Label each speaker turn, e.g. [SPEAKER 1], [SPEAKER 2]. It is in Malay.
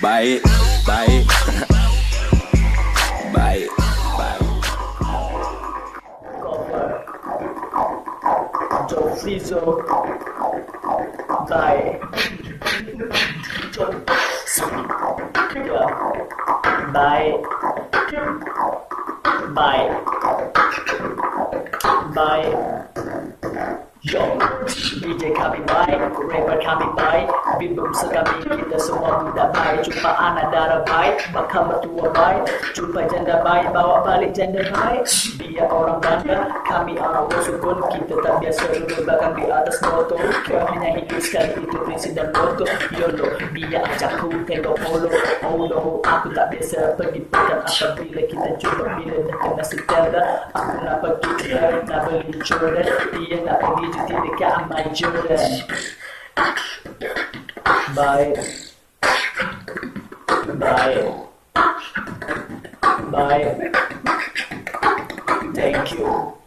[SPEAKER 1] Baik, baik. Baik, baik.
[SPEAKER 2] Joe Flizzo. Baik. Baik. Baik. Baik. Yo, DJ kami baik, rapper kami baik, beatboxer kami kita semua muda baik. Jumpa anak darah baik, bakal mertua baik. Jumpa janda baik, bawa balik janda baik. Dia orang bangga, kami orang sukun. Kita tak biasa duduk belakang di atas motor. Kau hanya hidup sekali, itu prinsip dan moto. YOLO, dia ajakku tengok polo. Oh no, aku tak biasa pergi pekan. Apabila kita jumpa bila dah kena setara. Aku nak pergi ke nak beli Jordan. Dia nak pergi cuti dekat Amai Jordan. Baik. Baik. Baik. Thank you.